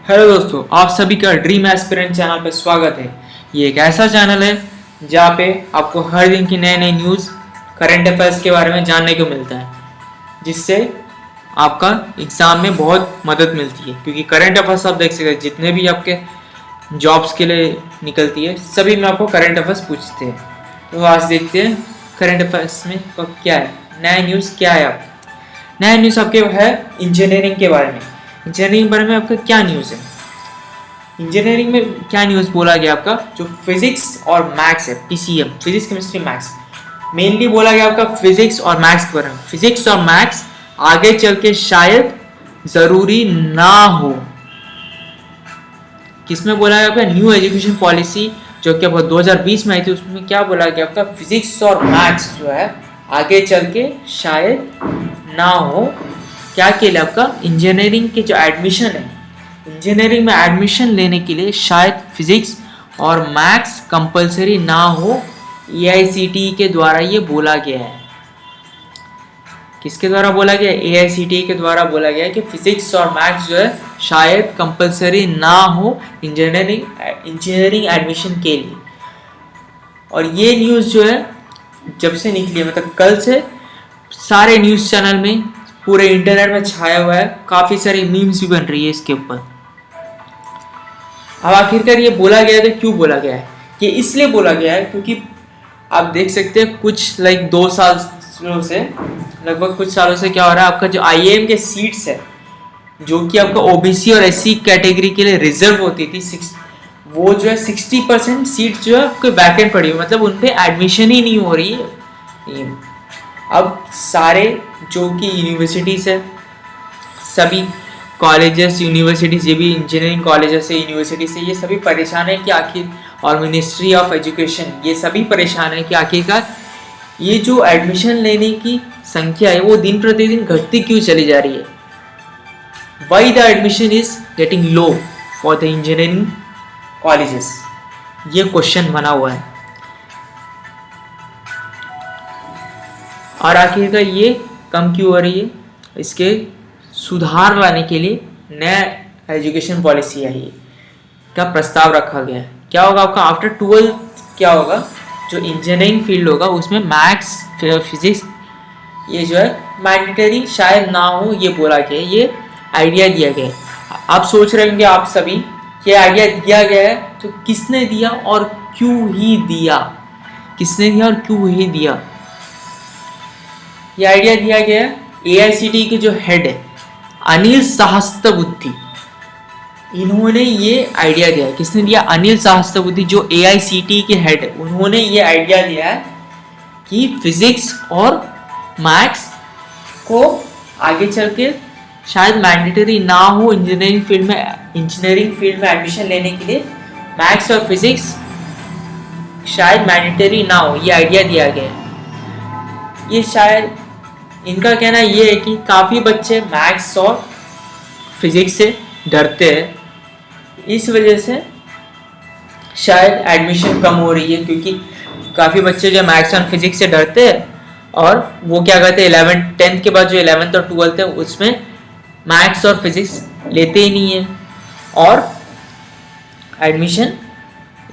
Hello दोस्तों, आप सभी का ड्रीम एस्पिरेंट चैनल पर स्वागत है। ये एक ऐसा चैनल है जहाँ पे आपको हर दिन की नए नए न्यूज़, करंट अफेयर्स के बारे में जानने को मिलता है, जिससे आपका एग्ज़ाम में बहुत मदद मिलती है। क्योंकि करंट अफेयर्स आप देख सकते हैं, जितने भी आपके जॉब्स के लिए निकलती है सभी में आपको करंट अफेयर्स पूछते हैं। तो आज देखते हैं करंट अफेयर्स में क्या है, नया न्यूज़ क्या है। आपका नया न्यूज़ आपके है इंजीनियरिंग के बारे में। इंजीनियरिंग के बारे में आपका क्या न्यूज़ है? इंजीनियरिंग में क्या न्यूज़ बोला गया आपका, जो फिजिक्स और मैथ्स है, PCM, physics chemistry maths, mainly बोला गया आपका फिजिक्स और मैथ्स के बारे में। फिजिक्स और मैथ्स आगे चल के शायद जरूरी ना हो। किसमें बोला गया आपका? न्यू एजुकेशन पॉलिसी जो कि आपका 2020 में आई थी, उसमें क्या बोला गया आपका? फिजिक्स और मैथ्स जो है आगे चल के शायद ना हो। क्या के लिए? आपका इंजीनियरिंग के जो एडमिशन है, इंजीनियरिंग में एडमिशन लेने के लिए शायद फिजिक्स और मैथ्स कंपलसरी ना हो। एआईसीटीई के द्वारा ये बोला गया है। किसके द्वारा बोला गया? एआईसीटीई के द्वारा बोला गया है कि फिजिक्स और मैथ्स जो है शायद कंपलसरी ना हो इंजीनियरिंग एडमिशन के लिए। और ये न्यूज़ जो है जब से निकली है, मतलब कल से, सारे न्यूज़ चैनल में, पूरे इंटरनेट में छाया हुआ है। काफ़ी सारी मीम्स भी बन रही है इसके ऊपर। अब आखिरकार ये बोला गया था, क्यों बोला गया है? ये इसलिए बोला गया है क्योंकि आप देख सकते हैं कुछ लगभग 2 सालों से क्या हो रहा है, आपका जो आईएएम के सीट्स है, जो कि आपका ओबीसी और एससी कैटेगरी के लिए रिजर्व होती थी, वो जो है 60% सीट जो है आपको वैकेंट पड़ी हुई, मतलब उन पे एडमिशन ही नहीं हो रही है। अब सारे जो कि यूनिवर्सिटीज़ है, सभी कॉलेजेस, यूनिवर्सिटीज़, ये भी इंजीनियरिंग कॉलेजेस है, यूनिवर्सिटीज़ है, ये सभी परेशान है कि आखिर, और मिनिस्ट्री ऑफ एजुकेशन, ये सभी परेशान है कि आखिरकार ये जो एडमिशन लेने की संख्या है वो दिन प्रतिदिन घटती क्यों चली जा रही है। Why the admission is getting low for the engineering colleges, ये क्वेश्चन बना हुआ है। और आखिरकार ये कम क्यों हो रही है? इसके सुधार लाने के लिए नया एजुकेशन पॉलिसी आई है, का प्रस्ताव रखा गया है। क्या होगा आपका आफ्टर 12 क्या होगा, जो इंजीनियरिंग फील्ड होगा उसमें मैथ्स, फिजिक्स, ये जो है मैंडेटरी शायद ना हो, ये बोला गया है, ये आइडिया दिया गया है। आप सोच रहे होंगे आप सभी, ये आइडिया दिया गया है तो किसने दिया और क्यों ही दिया? किसने दिया और क्यों ही दिया? ये आइडिया दिया गया है एआईसीटीई के जो हेड है अनिल सहस्त्रबुद्धे, इन्होंने ये आइडिया दिया है। किसने दिया? अनिल सहस्त्रबुद्धे, जो एआईसीटीई के हेड है, उन्होंने ये आइडिया दिया है कि फिजिक्स और मैथ्स को आगे चल के शायद मैंडेटरी ना हो इंजीनियरिंग फील्ड में एडमिशन लेने के लिए। मैथ्स और फिजिक्स शायद मैंडेटरी ना हो, ये आइडिया दिया गया है। ये शायद इनका कहना ये है कि काफ़ी बच्चे मैथ्स और फिजिक्स से डरते हैं, इस वजह से शायद एडमिशन कम हो रही है। क्योंकि काफ़ी बच्चे जो मैथ्स और फिजिक्स से डरते हैं और वो क्या करते हैं, 11th 10th के बाद जो 11th और 12th है उसमें मैथ्स और फिजिक्स लेते ही नहीं है, और एडमिशन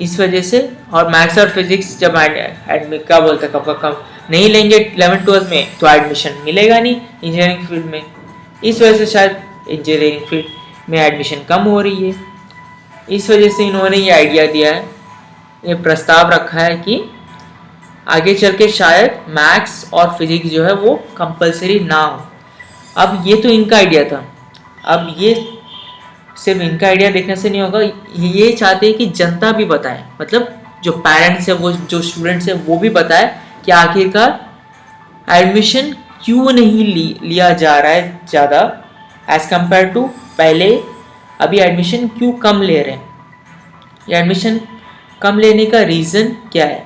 इस वजह से, और मैथ्स और फिजिक्स जब क्या बोलते हैं कब नहीं लेंगे 11th 12th में, तो एडमिशन मिलेगा नहीं इंजीनियरिंग फील्ड में। इस वजह से शायद इंजीनियरिंग फील्ड में एडमिशन कम हो रही है। इस वजह से इन्होंने ये आइडिया दिया है, ये प्रस्ताव रखा है कि आगे चल के शायद मैथ्स और फिजिक्स जो है वो कंपलसरी ना हो। अब ये तो इनका आइडिया था। अब ये सिर्फ इनका आइडिया देखने से नहीं होगा, ये चाहते हैं कि जनता भी बताए, मतलब जो पेरेंट्स है, वो जो स्टूडेंट्स है, वो भी बताए कि आखिरकार एडमिशन क्यों नहीं लिया जा रहा है ज़्यादा एज कम्पेयर टू पहले। अभी एडमिशन क्यों कम ले रहे हैं, ये एडमिशन कम लेने का रीज़न क्या है?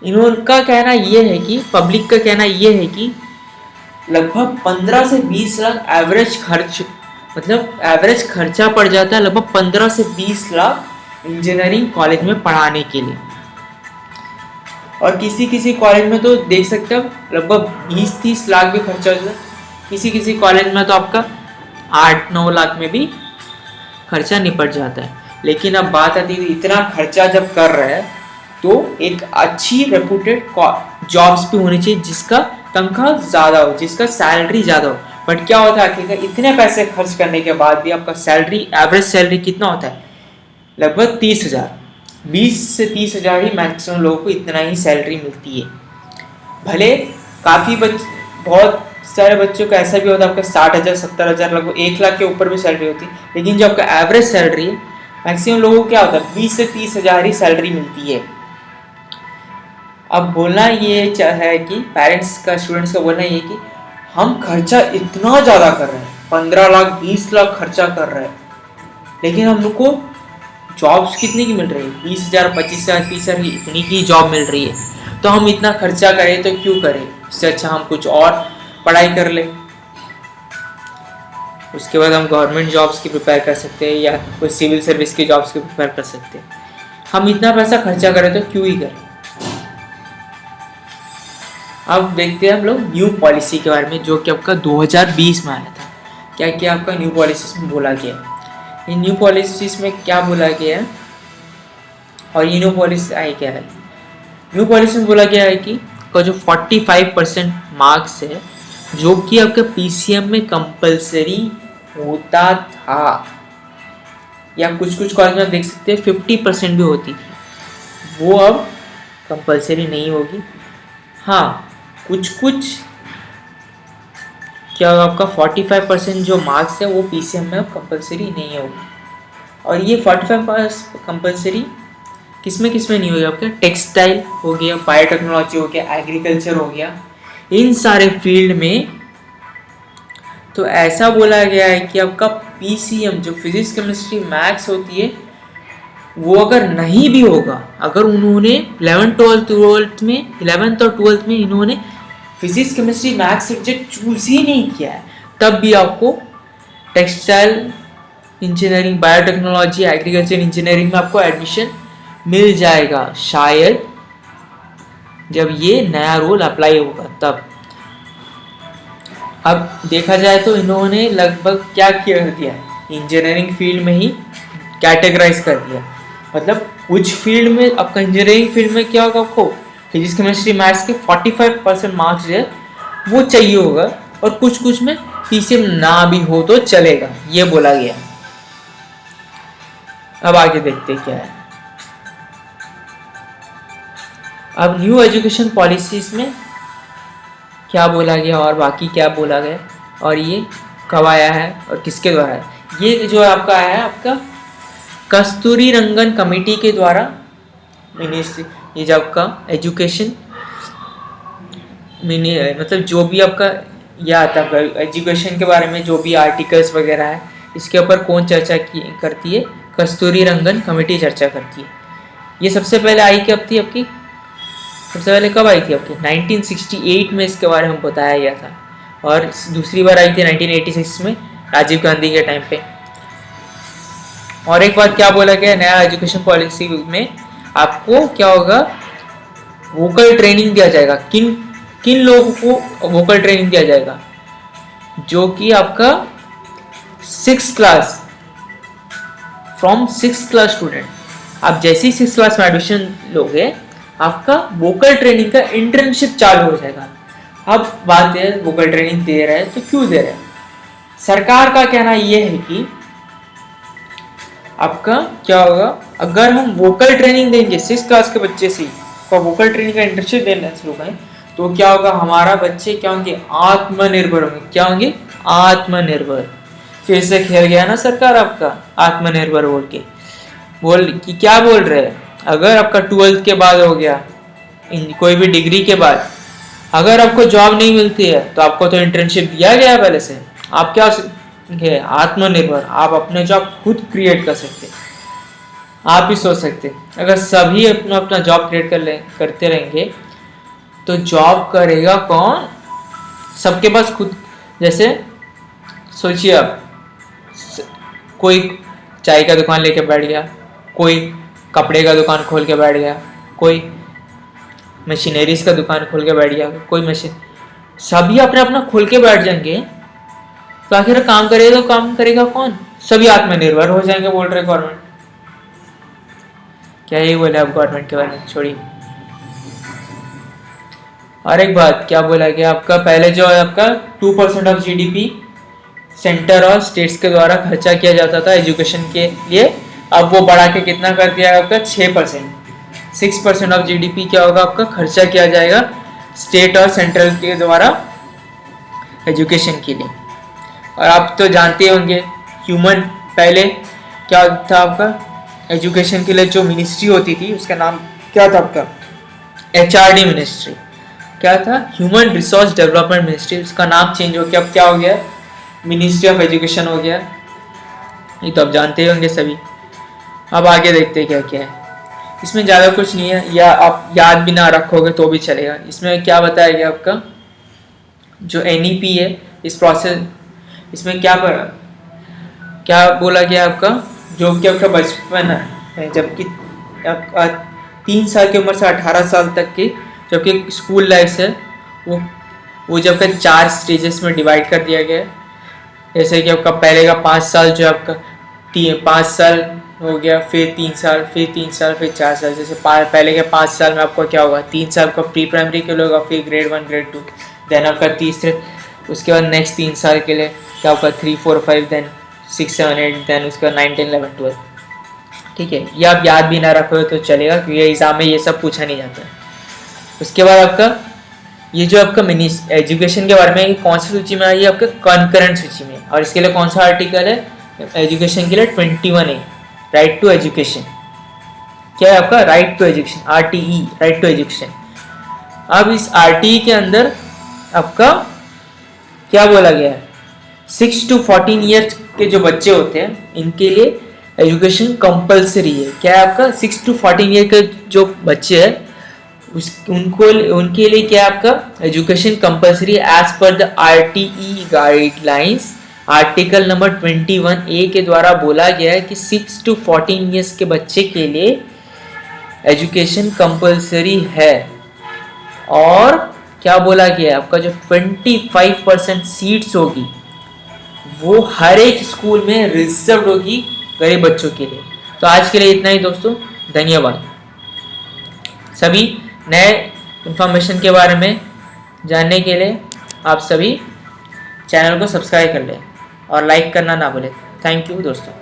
इनका कहना ये है कि, पब्लिक का कहना ये है कि लगभग 15 से 20 लाख एवरेज खर्च, मतलब एवरेज खर्चा पड़ जाता है लगभग 15 से 20 लाख इंजीनियरिंग कॉलेज में पढ़ाने के लिए। और किसी किसी कॉलेज में तो देख सकते हो लगभग 20-30 लाख भी खर्चा होता है। किसी किसी कॉलेज में तो आपका 8-9 लाख में भी खर्चा निपट जाता है। लेकिन अब बात आती है इतना खर्चा जब कर रहे हैं तो एक अच्छी रेपुटेड जॉब्स भी होनी चाहिए जिसका तनख्वाह ज़्यादा हो, जिसका सैलरी ज़्यादा हो। बट क्या होता है आखिरकार इतने पैसे खर्च करने के बाद भी आपका सैलरी, एवरेज सैलरी कितना होता है? लगभग 30,000, 20 से 30,000 ही मैक्सिमम लोगों को इतना ही सैलरी मिलती है। भले काफ़ी बहुत सारे बच्चों का ऐसा भी होता है आपका 60,000, 70,000, लगभग 1 लाख के ऊपर भी सैलरी होती है। लेकिन जो आपका एवरेज सैलरी है, मैक्सिमम लोगों को क्या होता है 20 से 30,000 ही सैलरी मिलती है। अब बोलना ये है कि पेरेंट्स का, स्टूडेंट्स का बोलना ये कि हम खर्चा इतना ज़्यादा कर रहे हैं, 15 लाख 20 लाख खर्चा कर रहे हैं, लेकिन हम लोग को जॉब्स कितने की मिल रही है? 20,000, 25,000, 30,000 की इतनी की जॉब मिल रही है। तो हम इतना खर्चा करें तो क्यों करें? इससे अच्छा हम कुछ और पढ़ाई कर लें। उसके बाद हम गवर्नमेंट जॉब्स की प्रिपेयर कर सकते हैं या कोई सिविल सर्विस की जॉब्स की प्रिपेयर कर सकते हैं। हम इतना पैसा खर्चा करें तो क्यों ही करें? अब देखते हैं हम लोग न्यू पॉलिसी के बारे में, जो कि आपका 2020 में आया था। क्या क्या आपका न्यू पॉलिसीज में बोला गया है, ये न्यू पॉलिसीज में क्या बोला गया है और ये न्यू पॉलिसी आई क्या है? न्यू पॉलिसी में बोला गया है कि का जो 45% मार्क्स है जो कि आपका पीसीएम में कंपलसरी होता था, या कुछ कुछ कॉलेज में देख सकते हैं 50% भी होती थी, वो अब कंपलसरी नहीं होगी। हाँ, कुछ कुछ क्या आपका 45% जो मार्क्स है वो पीसीएम में अब कंपलसरी नहीं होगी। और ये 45% कंपलसरी किसमें नहीं होगी? आपका टेक्सटाइल हो गया, बायोटेक्नोलॉजी हो गया, एग्रीकल्चर हो गया, इन सारे फील्ड में। तो ऐसा बोला गया है कि आपका पीसीएम जो फिजिक्स केमिस्ट्री मैथ्स होती है वो अगर नहीं भी होगा, अगर उन्होंने 11th और 12th में इन्होंने physics chemistry maths subject choose ही नहीं किया है, तब भी आपको textile engineering, biotechnology, agriculture engineering में आपको एडमिशन मिल जाएगा, शायद जब ये नया रूल अप्लाई होगा तब। अब देखा जाए तो इन्होंने लगभग क्या कर दिया है, इंजीनियरिंग फील्ड में ही कैटेगराइज कर दिया। मतलब कुछ फील्ड में आपका इंजीनियरिंग फील्ड में क्या होगा, आपको फिजिक्स केमिस्ट्री मैथ्स के 45% मार्क्स जो है वो चाहिए होगा, और कुछ कुछ में पीसीएम ना भी हो तो चलेगा, ये बोला गया। अब आगे देखते क्या है। अब न्यू एजुकेशन पॉलिसीज में क्या बोला गया और बाकी क्या बोला गया और ये कब आया है और किसके द्वारा है? ये जो आपका आया है आपका कस्तूरी रंगन कमेटी के द्वारा मिनिस्ट्री, ये जो आपका एजुकेशन मतलब जो भी आपका यह आता है एजुकेशन के बारे में जो भी आर्टिकल्स वगैरह है, इसके ऊपर कौन चर्चा करती है? कस्तूरी रंगन कमेटी चर्चा करती है। ये सबसे पहले आई कब थी आपकी? सबसे पहले कब आई थी आपकी? 1968 में इसके बारे में बताया गया था, और दूसरी बार आई थी 1986 में राजीव गांधी के टाइम पे। और एक बात क्या बोला गया नया एजुकेशन पॉलिसी में, आपको क्या होगा, वोकल ट्रेनिंग दिया जाएगा। किन लोगों को वोकल ट्रेनिंग दिया जाएगा? जो कि आपका 6th class, from 6th class student. आप जैसे ही 6th क्लास में एडमिशन लोगे, आपका वोकल ट्रेनिंग का इंटर्नशिप चालू हो जाएगा। अब बात है वोकल ट्रेनिंग दे रहे हैं तो क्यों दे रहे हैं? सरकार का कहना यह है कि आपका क्या होगा, अगर हम वोकल ट्रेनिंग देंगे 6th क्लास के बच्चे से को वोकल ट्रेनिंग का इंटर्नशिप देना शुरू करें, तो क्या होगा, हमारा बच्चे क्या होंगे, आत्मनिर्भर होंगे। क्या होंगे? आत्मनिर्भर। फिर से खेल गया ना सरकार आपका आत्मनिर्भर बोल के। कि क्या बोल रहे हैं, अगर आपका 12th के बाद हो गया, कोई भी डिग्री के बाद अगर आपको जॉब नहीं मिलती है तो आपको तो इंटर्नशिप दिया गया है पहले से, आप क्या है, आत्मनिर्भर। आप अपने जॉब खुद क्रिएट कर सकते, आप ही सोच सकते। अगर सभी अपना अपना जॉब क्रिएट करते रहेंगे तो जॉब करेगा कौन? सबके पास खुद, जैसे सोचिए आप, कोई चाय का दुकान लेके बैठ गया, कोई कपड़े का दुकान खोल के बैठ गया, कोई मशीनरीज का दुकान खोल के बैठ गया, कोई मशीन, सभी अपने अपना खोल के बैठ जाएंगे तो आखिर काम करेगा कौन? सभी आत्मनिर्भर हो जाएंगे बोल रहे गवर्नमेंट। क्या यही बोले आप गवर्नमेंट के बारे में? छोड़िए। और एक बात क्या बोला गया आपका, पहले जो है आपका 2% ऑफ जीडीपी सेंटर और स्टेट्स के द्वारा खर्चा किया जाता था एजुकेशन के लिए, अब वो बढ़ा के कितना कर दिया आपका 6%। 6% ऑफ जीडीपी क्या होगा आपका खर्चा किया जाएगा स्टेट और सेंट्रल के द्वारा एजुकेशन के लिए। और आप तो जानते होंगे ह्यूमन, पहले क्या था आपका एजुकेशन के लिए जो मिनिस्ट्री होती थी उसका नाम क्या था आपका? HRD ministry. क्या था? Human resource development ministry. उसका नाम चेंज हो गया, अब क्या हो गया? मिनिस्ट्री ऑफ एजुकेशन हो गया। ये तो आप जानते होंगे सभी। अब आगे देखते हैं क्या क्या है इसमें। ज़्यादा कुछ नहीं है, या आप याद भी ना रखोगे तो भी चलेगा। इसमें क्या बताया गया आपका जो NEP है इस प्रोसेस, इसमें क्या बोला गया आपका, जो कि आपका बचपन है, जबकि आपका 3 साल की उम्र से 18 साल तक की जबकि स्कूल लाइफ है वो जब का 4 स्टेजेस में डिवाइड कर दिया गया है। जैसे कि आपका पहले का 5 साल जो आपका 5 साल हो गया, फिर 3 साल, फिर 3 साल, फिर 4 साल। जैसे पहले के 5 साल में आपका क्या होगा, 3 साल का प्री प्राइमरी के लिए होगा, फिर ग्रेड 1 ग्रेड 2, देन आपका तीसरे उसके बाद नेक्स्ट 3 साल के लिए क्या होगा 3 4 5, देन 6 7 8, देन उसका 9 10 11 12। ठीक है, ये आप याद भी ना रखोगे तो चलेगा क्योंकि एग्जाम में ये सब पूछा नहीं जाता है। उसके बाद आपका ये जो आपका एजुकेशन के बारे में कौन सी सूची में आई है? आपका कॉन्करेंट सूची में। और इसके लिए कौन सा आर्टिकल है एजुकेशन के लिए? 21A, right to education. क्या है आपका? Right to education, RTE, right to education. अब इस RTE के अंदर आपका क्या बोला गया है? 6 to 14 ईयर्स के जो बच्चे होते हैं इनके लिए एजुकेशन कंपलसरी है। क्या है आपका? 6 to 14 ईयर के जो बच्चे हैं उनके लिए क्या आपका education compulsory as per the RTE guidelines. Article number 21A के द्वारा बोला गया है कि 6 to 14 ईयर्स के बच्चे के लिए एजुकेशन कंपलसरी है। और क्या बोला गया है आपका जो 25% सीट्स होगी वो हर एक स्कूल में रिजर्व होगी गरीब बच्चों के लिए। तो आज के लिए इतना ही दोस्तों, धन्यवाद। सभी नए इंफॉर्मेशन के बारे में जानने के लिए आप सभी चैनल को सब्सक्राइब कर लें और लाइक करना ना भूलें। थैंक यू दोस्तों।